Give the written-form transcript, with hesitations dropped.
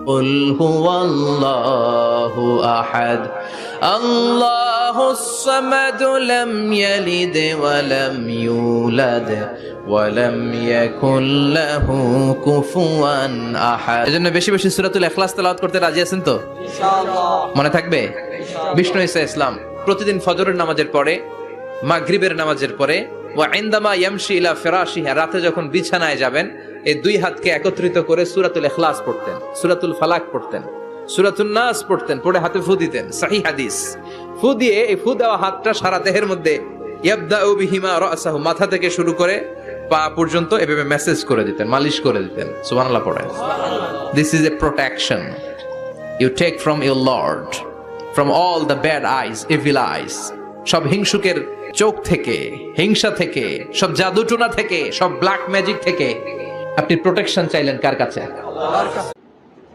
قل هو الله أحد الله الصمد لم يلد ولم يولد ولم يكن له كفوا أحد। এজন্য বেশি বেশি সূরাতুল ইখলাস তেলাওয়াত করতে রাজি আছেন তো? ইনশাআল্লাহ। মনে থাকবে? বিষ্ণু ঈসা ইসলাম প্রতিদিন ফজরের নামাজের পরে, মাগরিবের নামাজের পরে, ওয়া ইনদামা ইয়ামশি ইলা ফিরাশিহি, রাতে যখন বিছানায় যাবেন, এই দুই হাতকে একত্রিত করে সূরাতুল ইখলাস পড়তেন, সূরাতুল ফালাক পড়তেন, সূরাতুন নাস পড়তেন, পড়ে হাতে ফু দিতেন। সহিহ হাদিস। ফু দিয়ে এই ফু দেওয়া হাতটা সারা দেহের মধ্যে ইয়াবদাউ বিহিমা রাসাহু, মাথা থেকে শুরু করে পা পর্যন্ত এভাবে মেসেজ করে দিতেন, মালিশ করে দিতেন। সুবহানাল্লাহ পড়েন। This is a protection you take from your Lord, from all the bad eyes, evil eyes, সব হিংসুকের চোখ থেকে, হিংসা থেকে, সব জাদুটোনা থেকে, সব ব্ল্যাক ম্যাজিক থেকে আপনি প্রোটেকশন চাইলেন কার কাছে? আল্লাহর কাছে।